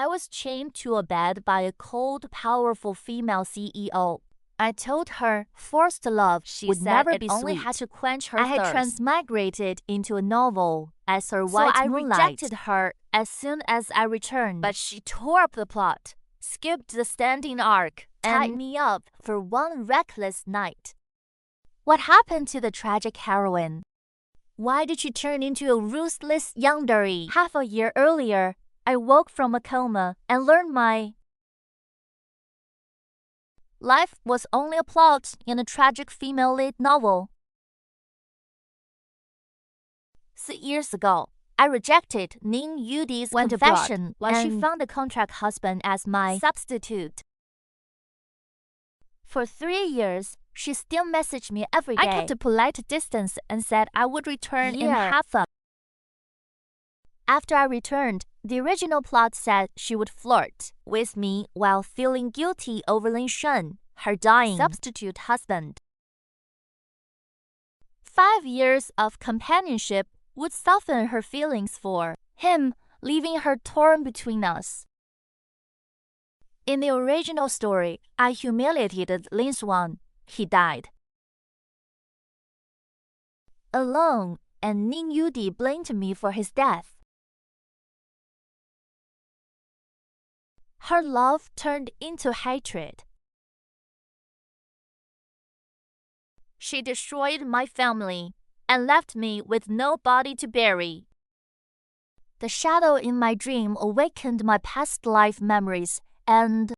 I was chained to a bed by a cold, powerful female CEO. I told her forced love would never be only sweet. had to quench her I had thirst. transmigrated into a novel as her So white I moonlight. rejected her as soon as I returned. But she tore up the plot, skipped the standing arc, tied And me up for one reckless night. What happened to the tragic heroine? Why did she turn into a ruthless yandere? Half a year earlier, I woke from a coma and learned my life was only a plot in a tragic female lead novel. 6 years ago, I rejected Ning Yudi's confession while she found a contract husband as my substitute. For 3 years, she still messaged me every day. I kept a polite distance and said I would return in half a. After I returned, the original plot said she would flirt with me while feeling guilty over Lin Shen, her dying substitute husband. 5 years of companionship would soften her feelings for him, leaving her torn between us. In the original story, I humiliated Lin Xuan. He died alone, and Ning Yudi blamed me for his death. Her love turned into hatred. She destroyed my family and left me with no body to bury. The shadow in my dream awakened my past life memories and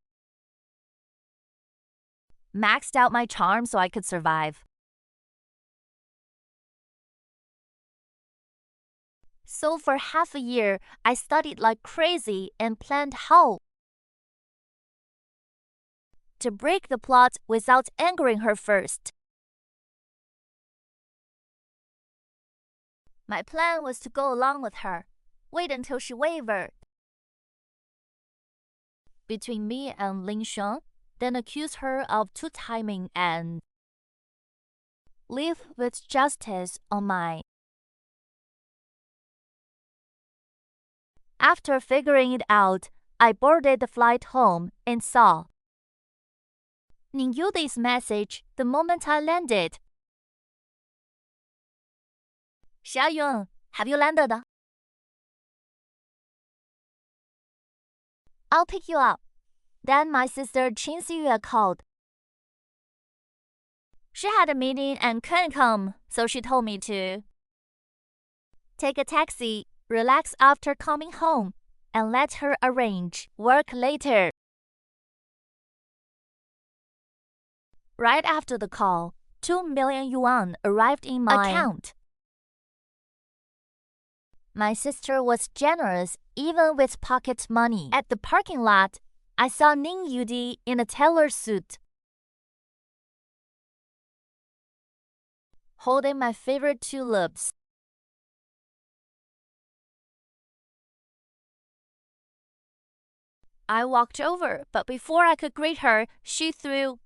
maxed out my charm so I could survive. So for half a year, I studied like crazy and planned how to break the plot without angering her first. My plan was to go along with her, wait until she wavered between me and Lin Shen, then accuse her of two-timing and live with justice on my. After figuring it out, I boarded the flight home and saw Ning Yudi's message the moment I landed. Xiayun, have you landed? I'll pick you up. Then my sister Qin Siyue called. She had a meeting and couldn't come, so she told me to take a taxi, relax after coming home, and let her arrange work later. Right after the call, 2 million yuan arrived in my account. My sister was generous even with pocket money. At the parking lot, I saw Ning Yudi in a tailor suit, holding my favorite tulips. I walked over, but before I could greet her, she threw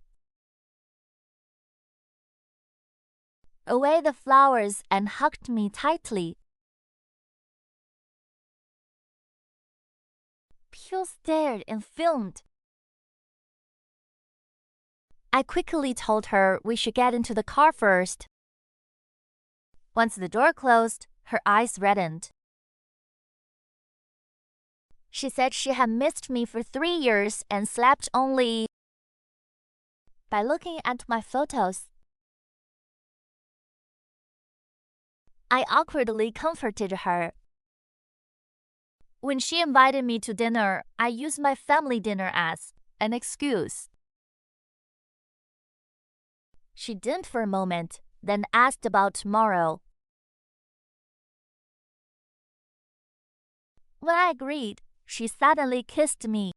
away the flowers and hugged me tightly. People stared and filmed. I quickly told her we should get into the car first. Once the door closed, her eyes reddened. She said she had missed me for 3 years and slept only by looking at my photos. I awkwardly comforted her. When she invited me to dinner, I used my family dinner as an excuse. She dimmed for a moment, then asked about tomorrow. When I agreed, she suddenly kissed me.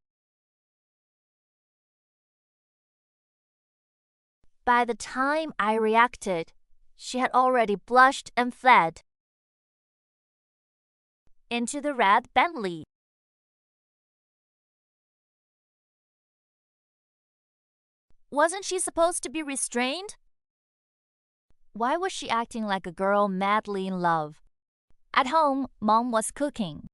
By the time I reacted, she had already blushed and fled into the red Bentley. Wasn't she supposed to be restrained? Why was she acting like a girl madly in love? At home, Mom was cooking.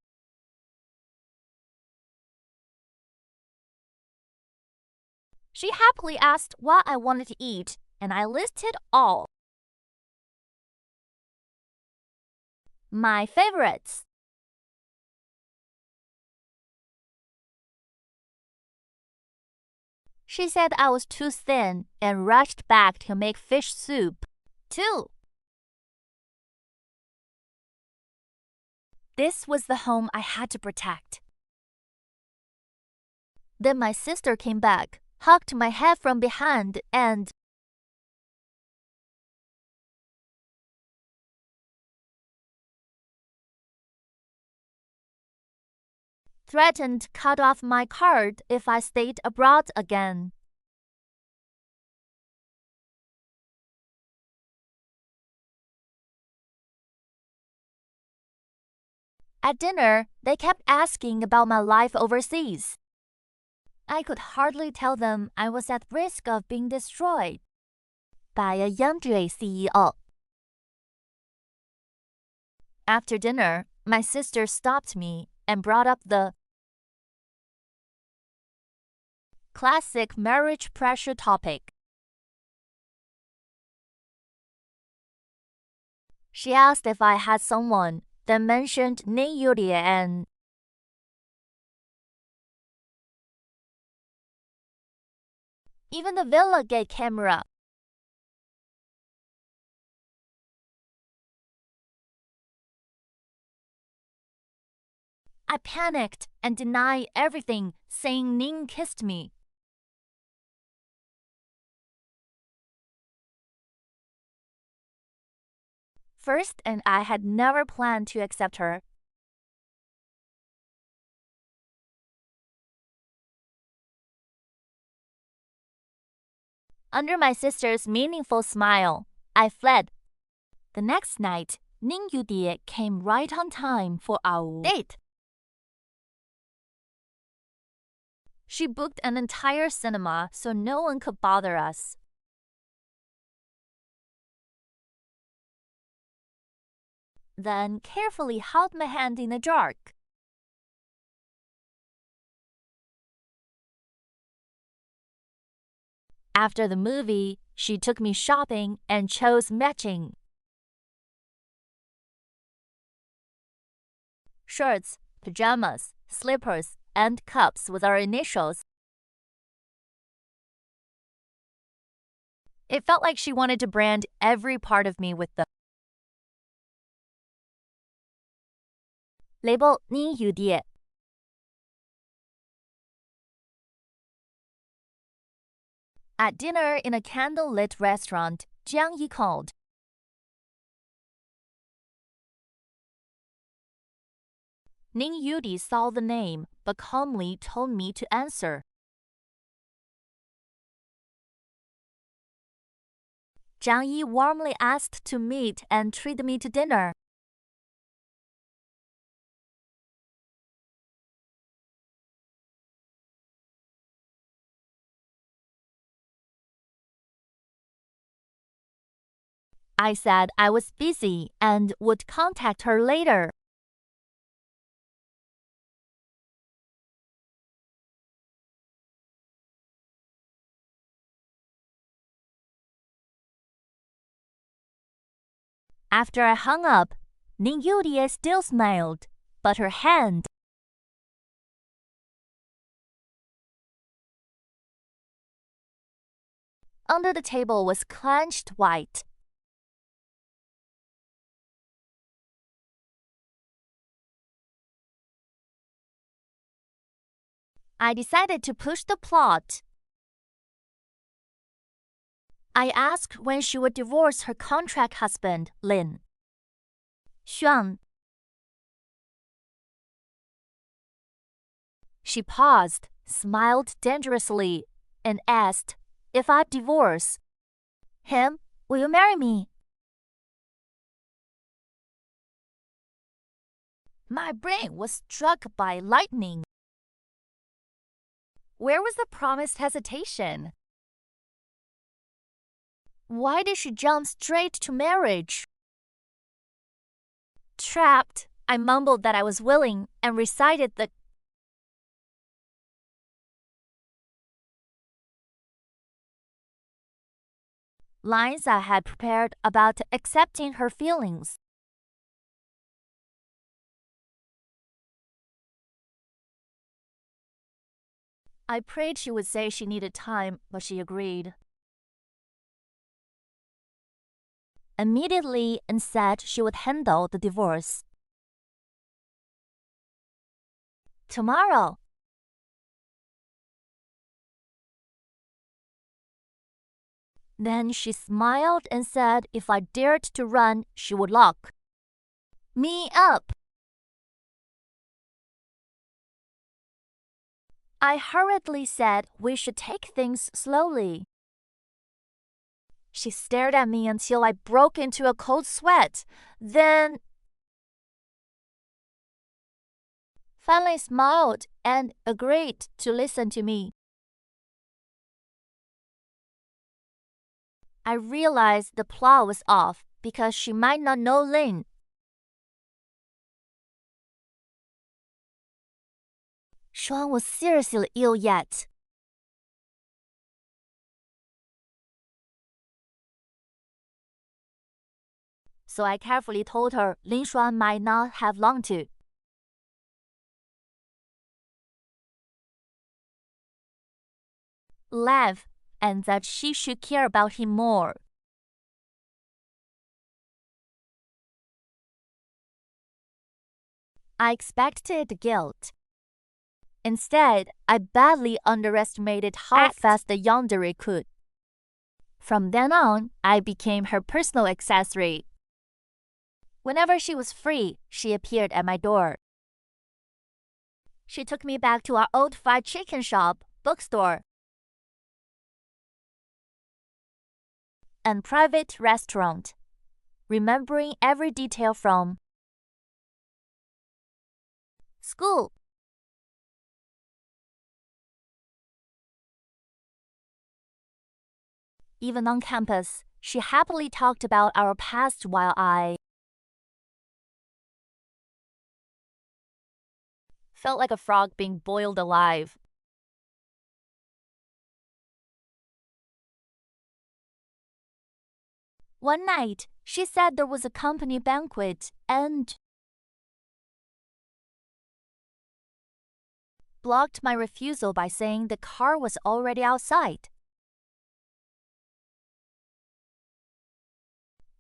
She happily asked what I wanted to eat, and I listed all. My favorites. She said I was too thin and rushed back to make fish soup, too. This was the home I had to protect. Then my sister came back, hugged my head from behind, and threatened to cut off my card if I stayed abroad again. At dinner, they kept asking about my life overseas. I could hardly tell them I was at risk of being destroyed by a Yangtze CEO. After dinner, my sister stopped me and brought up the classic marriage pressure topic. She asked if I had someone, then mentioned Ning Yuri and even the Villa Gate camera. I panicked and denied everything, saying Ning kissed me. First, and I had never planned to accept her. Under my sister's meaningful smile, I fled. The next night, Ning Yudie came right on time for our date. She booked an entire cinema so no one could bother us. Then carefully held my hand in the dark. After the movie, she took me shopping and chose matching shirts, pajamas, slippers, and cups with our initials. It felt like she wanted to brand every part of me with the label Ning Yudie. At dinner in a candle-lit restaurant, Jiang Yi called. Ning Yudi saw the name, but calmly told me to answer. Jiang Yi warmly asked to meet and treat me to dinner. I said I was busy and would contact her later. After I hung up, Ning Yudie still smiled, but her hand under the table was clenched white. I decided to push the plot. I asked when she would divorce her contract husband, Lin Xuan. She paused, smiled dangerously, and asked, if I divorce him, will you marry me? My brain was struck by lightning. Where was the promised hesitation? Why did she jump straight to marriage? Trapped, I mumbled that I was willing and recited the lines I had prepared about accepting her feelings. I prayed she would say she needed time, but she agreed. Immediately, and said she would handle the divorce. Tomorrow. Then she smiled and said if I dared to run, she would lock me up. I hurriedly said we should take things slowly. She stared at me until I broke into a cold sweat, then finally smiled and agreed to listen to me. I realized the plot was off because she might not know Lin. Shuang was seriously ill yet. So I carefully told her Lin Shuang might not have long to. Live, and that she should care about him more. I expected guilt. Instead, I badly underestimated how fast the yandere could. From then on, I became her personal accessory. Whenever she was free, she appeared at my door. She took me back to our old fried chicken shop, bookstore, and private restaurant, remembering every detail from school. Even on campus, she happily talked about our past while I felt like a frog being boiled alive. One night, she said there was a company banquet and blocked my refusal by saying the car was already outside.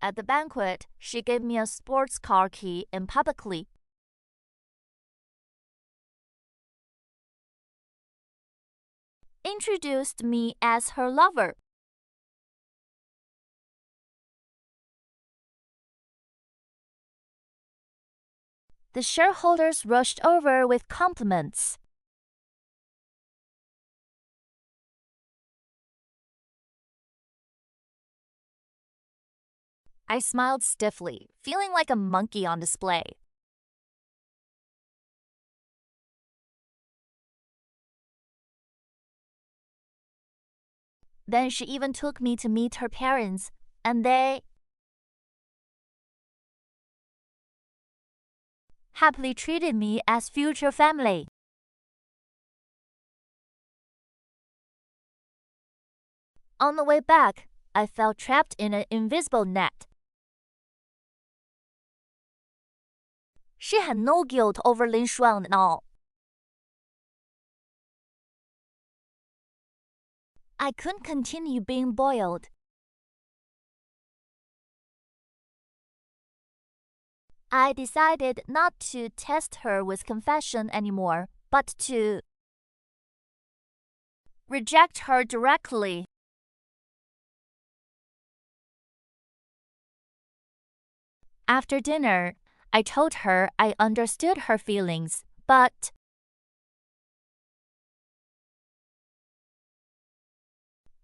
At the banquet, she gave me a sports car key and publicly introduced me as her lover. The shareholders rushed over with compliments. I smiled stiffly, feeling like a monkey on display. Then she even took me to meet her parents, and they happily treated me as future family. On the way back, I felt trapped in an invisible net. She had no guilt over Lin Shuang at all. I couldn't continue being boiled. I decided not to test her with confession anymore, but to reject her directly. After dinner, I told her I understood her feelings, but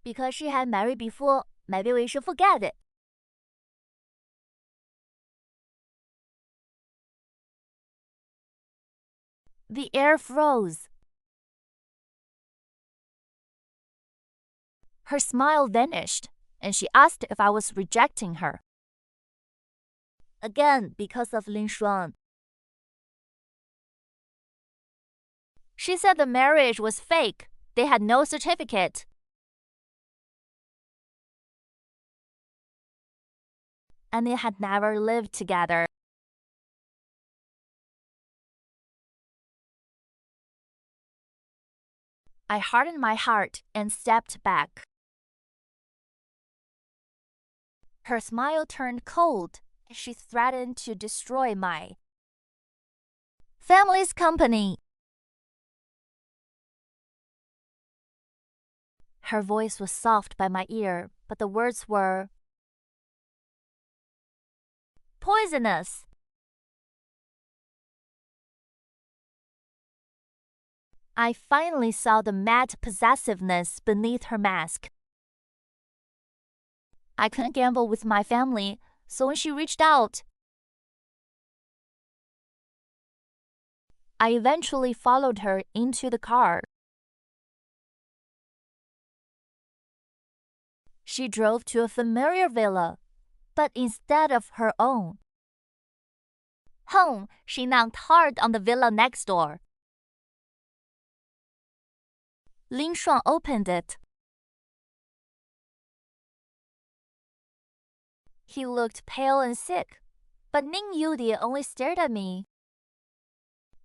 because she had married before, maybe we should forget it. The air froze. Her smile vanished, and she asked if I was rejecting her. Again, because of Lin Shuang. She said the marriage was fake. They had no certificate. and they had never lived together. I hardened my heart and stepped back. Her smile turned cold. She threatened to destroy my family's company. Her voice was soft by my ear, but the words were poisonous. I finally saw the mad possessiveness beneath her mask. I couldn't gamble with my family, so when she reached out, I eventually followed her into the car. She drove to a familiar villa, but instead of her own home, she knocked hard on the villa next door. Lin Shuang opened it. He looked pale and sick, but Ning Yudi only stared at me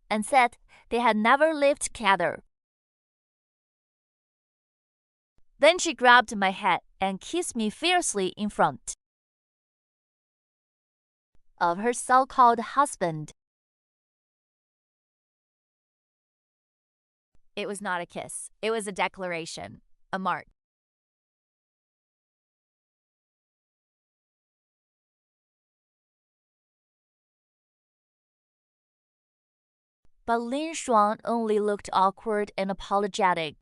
and said they had never lived together. Then she grabbed my head and kissed me fiercely in front of her so-called husband. It was not a kiss. It was a declaration, a mark. But Lin Shuang only looked awkward and apologetic.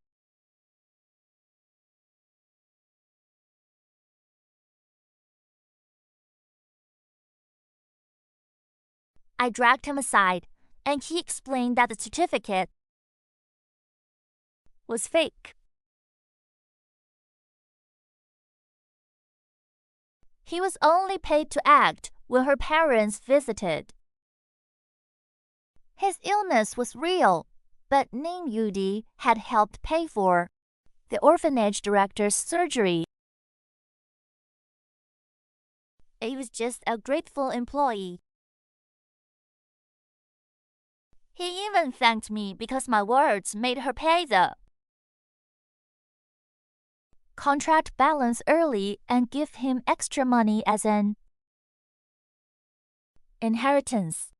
I dragged him aside, and he explained that the certificate was fake. He was only paid to act when her parents visited. His illness was real, but Ning Yudi had helped pay for the orphanage director's surgery. He was just a grateful employee. He even thanked me because my words made her pay the contract balance early and give him extra money as an inheritance.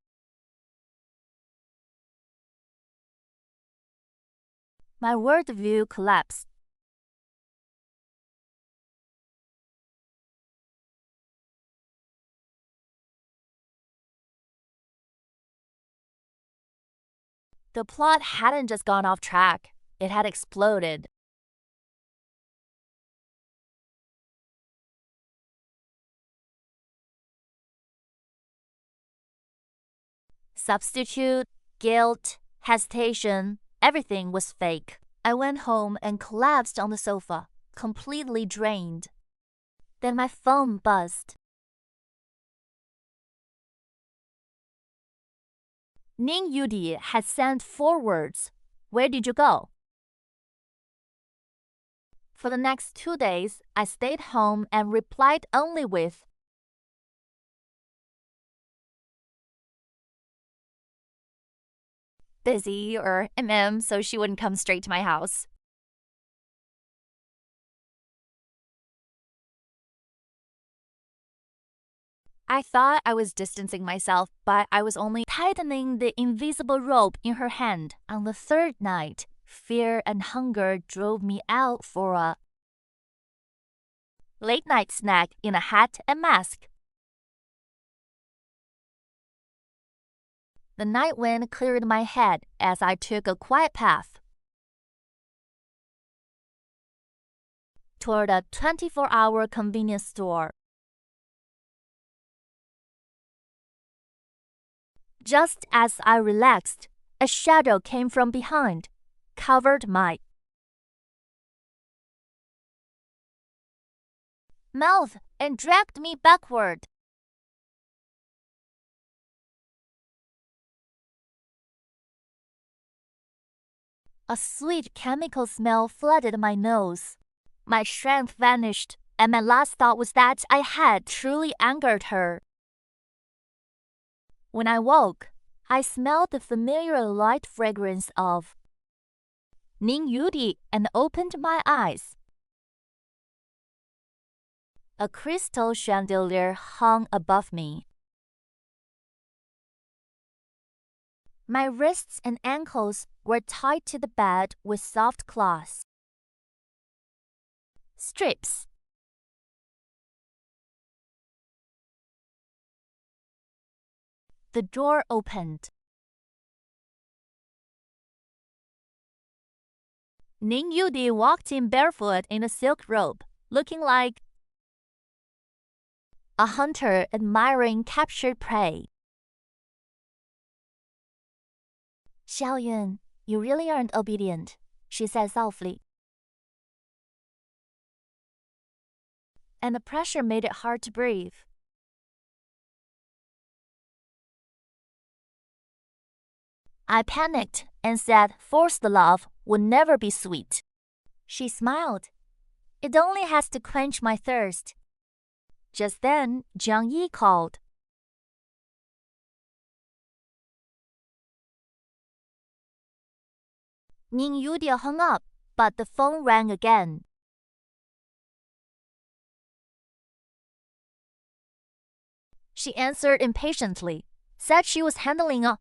My worldview collapsed. The plot hadn't just gone off track, it had exploded. Substitute, guilt, hesitation, everything was fake. I went home and collapsed on the sofa, completely drained. Then my phone buzzed. Ning Yudi had sent 4 words. Where did you go? For the next 2 days, I stayed home and replied only with busy or so she wouldn't come straight to my house. I thought I was distancing myself, but I was only tightening the invisible rope in her hand. On the 3rd night, fear and hunger drove me out for a late-night snack in a hat and mask. The night wind cleared my head as I took a quiet path toward a 24-hour convenience store. Just as I relaxed, a shadow came from behind, covered my mouth, and dragged me backward. A sweet chemical smell flooded my nose. My strength vanished, and my last thought was that I had truly angered her. When I woke, I smelled the familiar light fragrance of Ning Yudi and opened my eyes. A crystal chandelier hung above me. My wrists and ankles were tied to the bed with soft cloths. Strips. The door opened. Ning Yudi walked in barefoot in a silk robe, looking like a hunter admiring captured prey. Xiaoyun, you really aren't obedient, she said softly. And the pressure made it hard to breathe. I panicked and said forced love would never be sweet. She smiled. It only has to quench my thirst. Just then, Jiang Yi called. Ning Yudi hung up, but the phone rang again. She answered impatiently, said she was handling a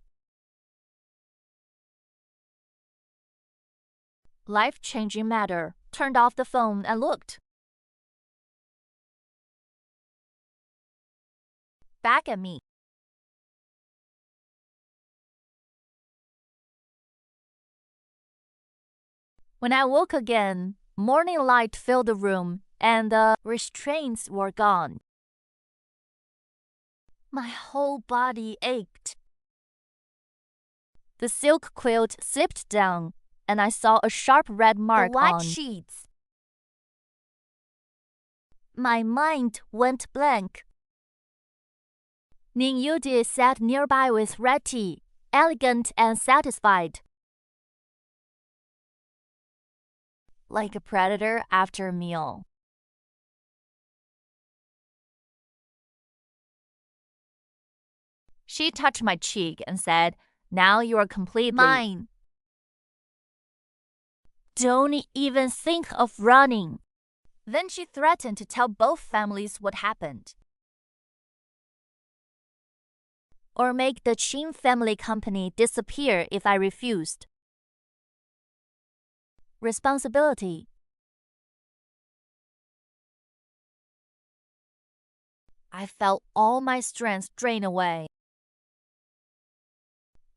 life-changing matter, turned off the phone and looked back at me. When I woke again, morning light filled the room and the restraints were gone. My whole body ached. The silk quilt slipped down, and I saw a sharp red mark the white on sheets. My mind went blank. Ning Yudi sat nearby with red tea, elegant and satisfied. Like a predator after a meal. She touched my cheek and said, "Now you are completely Mine. Don't even think of running." Then she threatened to tell both families what happened. Or make the Qin family company disappear if I refused. Responsibility. I felt all my strength drain away.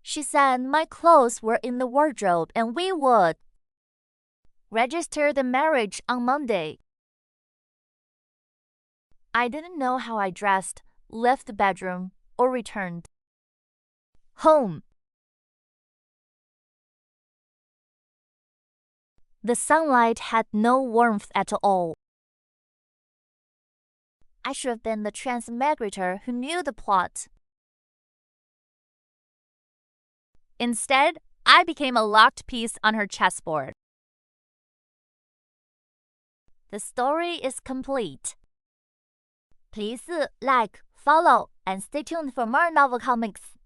She said my clothes were in the wardrobe and we would register the marriage on Monday. I didn't know how I dressed, left the bedroom, or returned home. The sunlight had no warmth at all. I should have been the transmigrator who knew the plot. Instead, I became a locked piece on her chessboard. The story is complete. Please like, follow, and stay tuned for more novel comics.